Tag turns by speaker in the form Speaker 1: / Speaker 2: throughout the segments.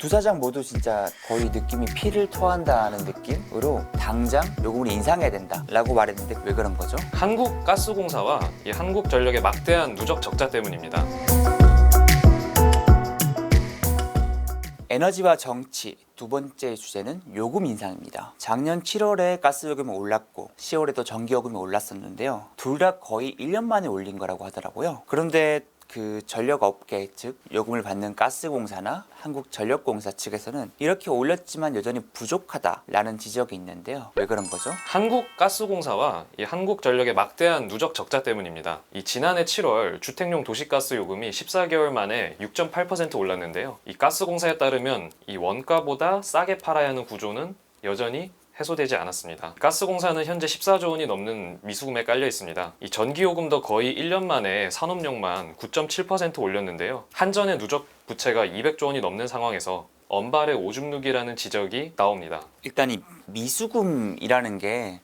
Speaker 1: 두 사장 모두 진짜 거의 느낌이 피를 토한다는 느낌으로 당장 요금을 인상해야 된다라고 말했는데 왜 그런 거죠?
Speaker 2: 한국가스공사와 이 한국전력의 막대한 누적 적자 때문입니다.
Speaker 1: 에너지와 정치 두 번째 주제는 요금 인상입니다. 작년 7월에 가스요금이 올랐고 10월에도 전기요금이 올랐었는데요. 둘 다 거의 1년 만에 올린 거라고 하더라고요. 그런데 그 전력업계 즉 요금을 받는 가스공사나 한국전력공사 측에서는 이렇게 올렸지만 여전히 부족하다라는 지적이 있는데요. 왜 그런 거죠?
Speaker 2: 한국가스공사와 이 한국전력의 막대한 누적 적자 때문입니다. 이 지난해 7월 주택용 도시가스 요금이 14개월 만에 6.8% 올랐는데요. 이 가스공사에 따르면 이 원가보다 싸게 팔아야 하는 구조는 여전히 해소되지 않았습니다. 가스공사는 현재 14조 원이 넘는 미수금에 깔려 있습니다. 이 전기요금도 거의 1년 만에 산업용만 9.7% 올렸는데요. 한전의 누적 부채가 200조 원이 넘는 상황에서 언발의 오줌 누기라는 지적이 나옵니다.
Speaker 1: 일단 이 미수금이라는 게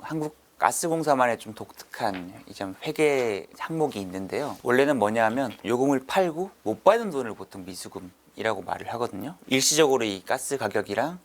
Speaker 1: 한국 가스공사만의 좀 독특한 이좀 회계 항목이 있는데요. 원래는 뭐냐면 요금을 팔고 못 받은 돈을 보통 미수금이라고 말을 하거든요. 일시적으로 이 가스 가격이랑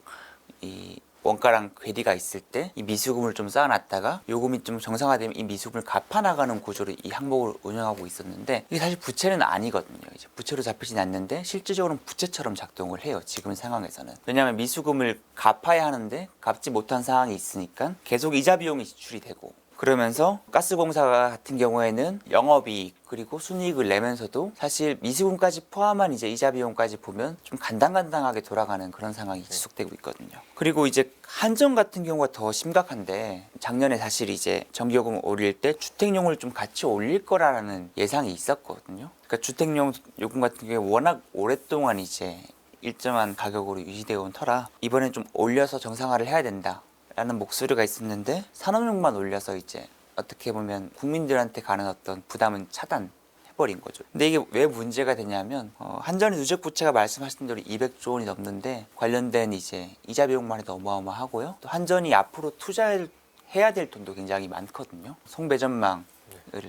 Speaker 1: 이 원가랑 괴리가 있을 때 이 미수금을 좀 쌓아놨다가 요금이 좀 정상화되면 이 미수금을 갚아나가는 구조로 이 항목을 운영하고 있었는데 이게 사실 부채는 아니거든요. 이제 부채로 잡히진 않는데 실질적으로는 부채처럼 작동을 해요. 지금 상황에서는. 왜냐하면 미수금을 갚아야 하는데 갚지 못한 상황이 있으니까 계속 이자 비용이 지출이 되고 그러면서 가스공사 같은 경우에는 영업이익 그리고 순이익을 내면서도 사실 미수금까지 포함한 이제 이자 비용까지 보면 좀 간당간당하게 돌아가는 그런 상황이 지속되고 있거든요. 그리고 이제 한전 같은 경우가 더 심각한데 작년에 사실 이제 전기요금을 올릴 때 주택용을 좀 같이 올릴 거라는 예상이 있었거든요. 그러니까 주택용 요금 같은 경우에 워낙 오랫동안 이제 일정한 가격으로 유지되어 온 터라 이번엔 좀 올려서 정상화를 해야 된다. 라는 목소리가 있었는데 산업용만 올려서 이제 어떻게 보면 국민들한테 가는 어떤 부담은 차단해버린 거죠. 근데 이게 왜 문제가 되냐면 한전의 누적 부채가 말씀하신 대로 200조 원이 넘는데 관련된 이제 이자 비용만 해도 어마어마하고요. 또 한전이 앞으로 투자해야 될 돈도 굉장히 많거든요. 송배전망을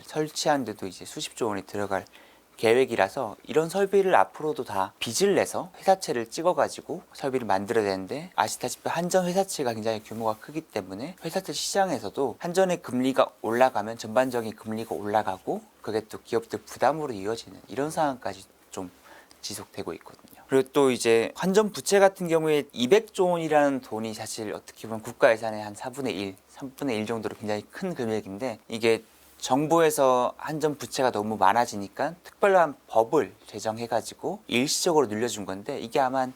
Speaker 1: 설치한 데도 이제 수십조 원이 들어갈 계획이라서 이런 설비를 앞으로도 다 빚을 내서 회사채를 찍어가지고 설비를 만들어야 되는데 아시다시피 한전 회사채가 굉장히 규모가 크기 때문에 회사채 시장에서도 한전의 금리가 올라가면 전반적인 금리가 올라가고 그게 또 기업들 부담으로 이어지는 이런 상황까지 좀 지속되고 있거든요. 그리고 또 이제 한전 부채 같은 경우에 200조 원이라는 돈이 사실 어떻게 보면 국가 예산의 한 4분의 1, 3분의 1 정도로 굉장히 큰 금액인데 이게 정부에서 한전 부채가 너무 많아지니까 특별한 법을 제정해가지고 일시적으로 늘려준 건데 이게 아마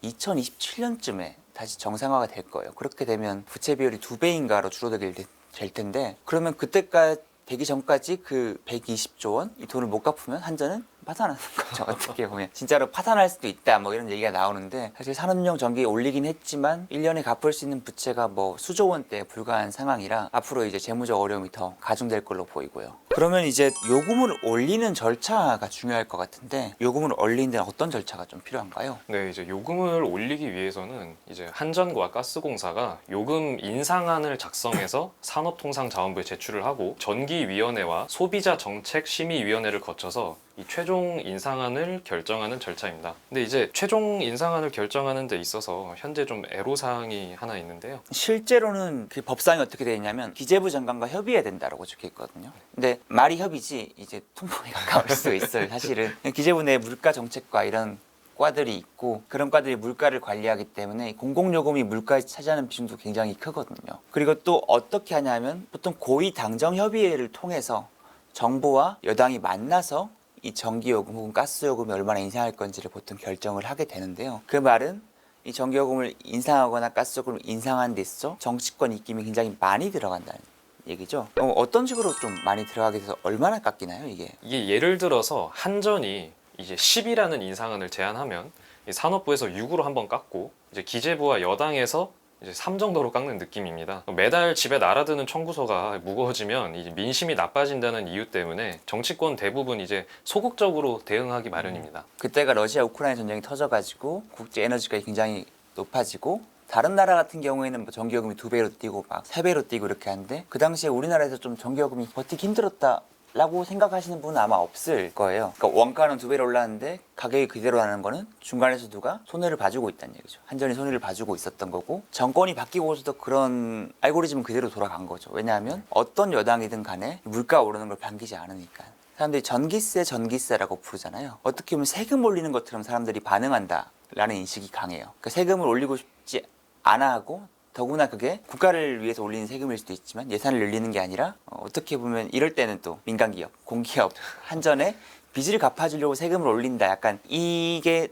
Speaker 1: 2027년쯤에 다시 정상화가 될 거예요. 그렇게 되면 부채 비율이 2배인가로 줄어들게 될 텐데 그러면 그때까지 되기 전까지 그 120조 원 이 돈을 못 갚으면 한전은 파산하는 거죠. 어떻게 보면 진짜로 파산할 수도 있다 뭐 이런 얘기가 나오는데 사실 산업용 전기 올리긴 했지만 1년에 갚을 수 있는 부채가 뭐 수조 원대에 불과한 상황이라 앞으로 이제 재무적 어려움이 더 가중될 걸로 보이고요. 그러면 이제 요금을 올리는 절차가 중요할 것 같은데 요금을 올리는 데는 어떤 절차가 좀 필요한가요?
Speaker 2: 네, 이제 요금을 올리기 위해서는 이제 한전과 가스공사가 요금 인상안을 작성해서 산업통상자원부에 제출을 하고 전기위원회와 소비자정책심의위원회를 거쳐서 이 최종 인상안을 결정하는 절차입니다. 근데 이제 최종 인상안을 결정하는 데 있어서 현재 좀 애로사항이 하나 있는데요.
Speaker 1: 실제로는 그 법상이 어떻게 되어 있냐면 기재부 장관과 협의해야 된다고 적혀 있거든요. 근데 말이 협의지 이제 통보에 가까울 수도 있어요. 사실은 기재부 내 물가 정책과 이런 과들이 있고 그런 과들이 물가를 관리하기 때문에 공공요금이 물가에 차지하는 비중도 굉장히 크거든요. 그리고 또 어떻게 하냐면 보통 고위 당정 협의회를 통해서 정부와 여당이 만나서 이 전기요금 혹은 가스요금이 얼마나 인상할 건지를 보통 결정을 하게 되는데요. 그 말은 이 전기요금을 인상하거나 가스요금을 인상한 데 있어 정치권 입김이 굉장히 많이 들어간다는 얘기죠. 어떤 식으로 좀 많이 들어가게 돼서 얼마나 깎이나요 이게?
Speaker 2: 이게 예를 들어서 한전이 이제 10이라는 인상안을 제안하면 이 산업부에서 6으로 한번 깎고 이제 기재부와 여당에서 이제 3 정도로 깎는 느낌입니다. 매달 집에 날아드는 청구서가 무거워지면 이제 민심이 나빠진다는 이유 때문에 정치권 대부분 이제 소극적으로 대응하기 마련입니다.
Speaker 1: 그때가 러시아 우크라이나 전쟁이 터져가지고 국제 에너지가 굉장히 높아지고 다른 나라 같은 경우에는 뭐 전기요금이 2배로 뛰고 막 3배로 뛰고 이렇게 하는데 그 당시에 우리나라에서 좀 전기요금이 버티기 힘들었다 라고 생각하시는 분은 아마 없을 거예요. 그러니까 원가는 2배로 올랐는데 가격이 그대로라는 거는 중간에서 누가 손해를 봐주고 있다는 얘기죠. 한전이 손해를 봐주고 있었던 거고, 정권이 바뀌고서도 그런 알고리즘은 그대로 돌아간 거죠. 왜냐하면 어떤 여당이든 간에 물가 오르는 걸 반기지 않으니까. 사람들이 전기세라고 부르잖아요. 어떻게 보면 세금 올리는 것처럼 사람들이 반응한다라는 인식이 강해요. 그러니까 세금을 올리고 싶지 않아 하고, 더구나 그게 국가를 위해서 올리는 세금일 수도 있지만 예산을 늘리는 게 아니라 어떻게 보면 이럴 때는 또 민간기업, 공기업, 한전에 빚을 갚아주려고 세금을 올린다. 약간 이게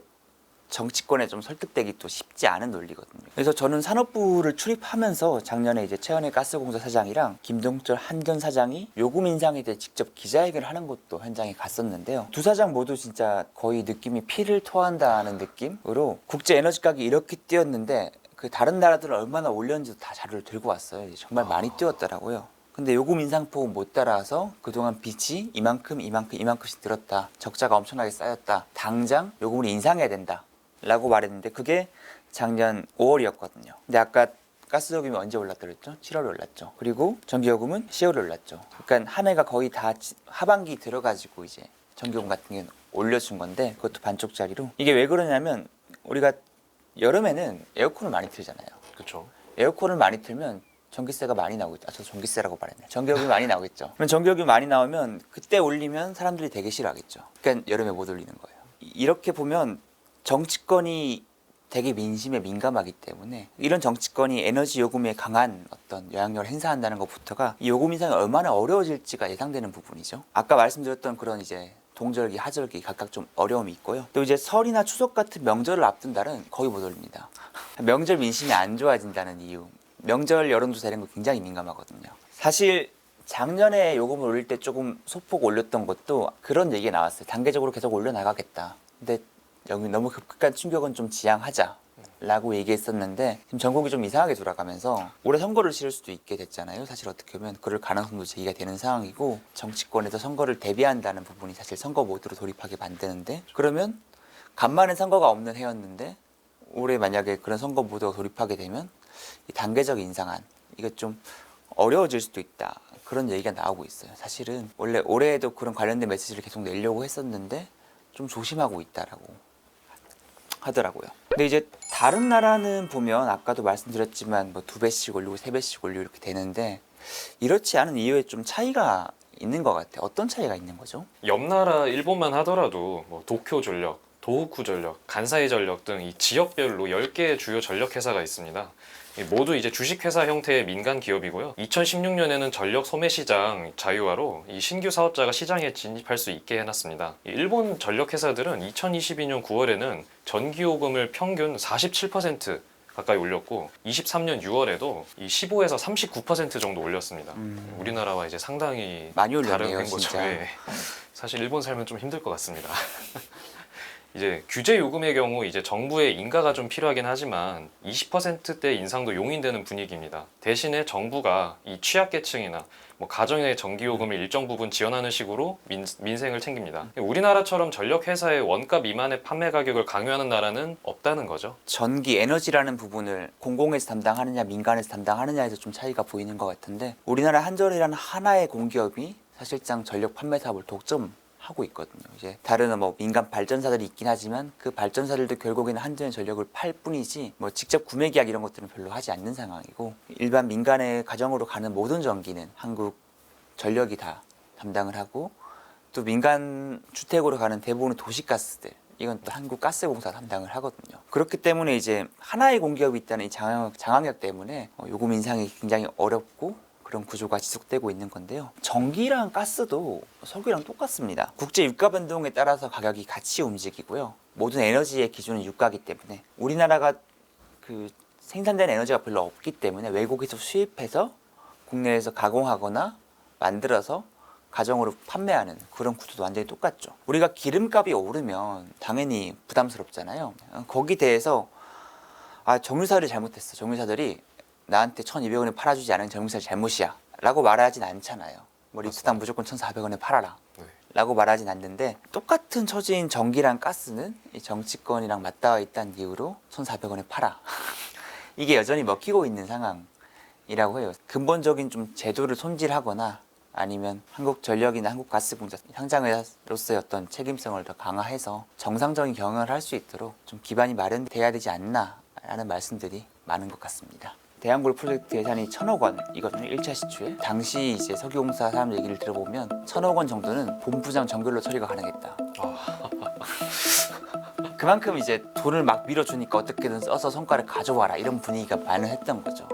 Speaker 1: 정치권에 좀 설득되기 또 쉽지 않은 논리거든요. 그래서 저는 산업부를 출입하면서 작년에 이제 최현의 가스공사 사장이랑 김동철 한전 사장이 요금 인상에 대해 직접 기자회견을 하는 것도 현장에 갔었는데요. 두 사장 모두 진짜 거의 느낌이 피를 토한다는 느낌으로 국제 에너지 가격이 이렇게 뛰었는데 그 다른 나라들은 얼마나 올렸는지도 다 자료를 들고 왔어요. 정말 많이 뛰었더라고요. 근데 요금 인상폭 못 따라서 그동안 빚이 이만큼씩 들었다. 적자가 엄청나게 쌓였다. 당장 요금을 인상해야 된다. 라고 말했는데 그게 작년 5월이었거든요. 근데 아까 가스요금이 언제 올랐다 그랬죠? 7월에 올랐죠. 그리고 전기요금은 10월에 올랐죠. 그러니까 한 해가 거의 다 하반기 들어가지고 이제 전기요금 같은 경우는 올려준 건데 그것도 반쪽짜리로. 이게 왜 그러냐면 우리가 여름에는 에어컨을 많이 틀잖아요.
Speaker 2: 그렇죠.
Speaker 1: 에어컨을 많이 틀면 전기세가 많이 나오겠죠. 저 전기세라고 말했네. 전기요금이 많이 나오겠죠. 그럼 전기요금이 많이 나오면 그때 올리면 사람들이 되게 싫어하겠죠. 그러니까 여름에 못 올리는 거예요. 이렇게 보면 정치권이 되게 민심에 민감하기 때문에 이런 정치권이 에너지 요금에 강한 어떤 영향력을 행사한다는 것부터가 이 요금 인상이 얼마나 어려워질지가 예상되는 부분이죠. 아까 말씀드렸던 그런 이제 동절기, 하절기 각각 좀 어려움이 있고요. 또 이제 설이나 추석 같은 명절을 앞둔 달은 거의 못 올립니다. 명절 민심이 안 좋아진다는 이유. 명절 여론조사 이런 거 굉장히 민감하거든요. 사실 작년에 요금을 올릴 때 조금 소폭 올렸던 것도 그런 얘기가 나왔어요. 단계적으로 계속 올려나가겠다. 근데 여기 너무 급격한 충격은 좀 지양하자 라고 얘기했었는데 지금 전국이 좀 이상하게 돌아가면서 올해 선거를 치를 수도 있게 됐잖아요. 사실 어떻게 보면 그럴 가능성도 제기가 되는 상황이고, 정치권에서 선거를 대비한다는 부분이 사실 선거 모드로 돌입하게 만드는데, 그러면 간만에 선거가 없는 해였는데 올해 만약에 그런 선거 모드가 돌입하게 되면 이 단계적 인상안 이게 좀 어려워질 수도 있다, 그런 얘기가 나오고 있어요. 사실은 원래 올해에도 그런 관련된 메시지를 계속 내려고 했었는데 좀 조심하고 있다라고 하더라고요. 근데 이제 다른 나라는 보면 아까도 말씀드렸지만 뭐 2배씩 올리고 3배씩 올리고 이렇게 되는데 이렇지 않은 이유에 좀 차이가 있는 것 같아요. 어떤 차이가 있는 거죠?
Speaker 2: 옆 나라 일본만 하더라도 뭐 도쿄 전력, 도호쿠 전력, 간사이 전력 등 이 지역별로 10개의 주요 전력 회사가 있습니다. 모두 이제 주식회사 형태의 민간 기업이고요. 2016년에는 전력 소매 시장 자유화로 이 신규 사업자가 시장에 진입할 수 있게 해놨습니다. 일본 전력 회사들은 2022년 9월에는 전기요금을 평균 47% 가까이 올렸고 23년 6월에도 이 15에서 39% 정도 올렸습니다. 우리나라와 이제 상당히
Speaker 1: 많이 올렸네요,
Speaker 2: 다른 거죠.
Speaker 1: 진짜.
Speaker 2: 예. 사실 일본 살면 좀 힘들 것 같습니다. 이제 규제 요금의 경우 이제 정부의 인가가 좀 필요하긴 하지만 20%대 인상도 용인되는 분위기입니다. 대신에 정부가 이 취약계층이나 뭐 가정의 전기요금을 일정 부분 지원하는 식으로 민생을 챙깁니다. 우리나라처럼 전력회사의 원가 미만의 판매 가격을 강요하는 나라는 없다는 거죠.
Speaker 1: 전기 에너지라는 부분을 공공에서 담당하느냐 민간에서 담당하느냐에서 좀 차이가 보이는 것 같은데, 우리나라 한전이라는 하나의 공기업이 사실상 전력 판매 사업을 독점하고 있거든요. 이제 다른 뭐 민간 발전사들이 있긴 하지만 그 발전사들도 결국에는 한전의 전력을 팔 뿐이지 뭐 직접 구매 계약 이런 것들은 별로 하지 않는 상황이고, 일반 민간의 가정으로 가는 모든 전기는 한국 전력이 다 담당을 하고, 또 민간 주택으로 가는 대부분의 도시가스들 이건 또 한국가스공사 담당을 하거든요. 그렇기 때문에 이제 하나의 공기업이 있다는 이 장악력 때문에 요금 인상이 굉장히 어렵고 그런 구조가 지속되고 있는 건데요. 전기랑 가스도 석유랑 똑같습니다. 국제 유가 변동에 따라서 가격이 같이 움직이고요. 모든 에너지의 기준은 유가이기 때문에 우리나라가 그 생산되는 에너지가 별로 없기 때문에 외국에서 수입해서 국내에서 가공하거나 만들어서 가정으로 판매하는 그런 구조도 완전히 똑같죠. 우리가 기름값이 오르면 당연히 부담스럽잖아요. 거기 대해서 정유사들이 잘못했어. 정유사들이 나한테 1,200원에 팔아주지 않은 정유사의 잘못이야 라고 말하진 않잖아요. 뭐 리터당 무조건 1,400원에 팔아라 라고 말하진 않는데, 똑같은 처지인 전기랑 가스는 이 정치권이랑 맞닿아 있다는 이유로 1,400원에 팔아. 이게 여전히 먹히고 있는 상황이라고 해요. 근본적인 좀 제도를 손질하거나 아니면 한국전력이나 한국가스공사 상장회사로서의 어떤 책임성을 더 강화해서 정상적인 경영을 할 수 있도록 좀 기반이 마련돼야 되지 않나라는 말씀들이 많은 것 같습니다. 대한골 프로젝트 예산이 1,000억 원 이거든요. 1차 시추에. 당시 이제 석유공사 사람 얘기를 들어보면 1,000억 원 정도는 본부장 정결로 처리가 가능했다. 그만큼 이제 돈을 막 밀어주니까 어떻게든 써서 성과를 가져와라 이런 분위기가 반응했던 거죠.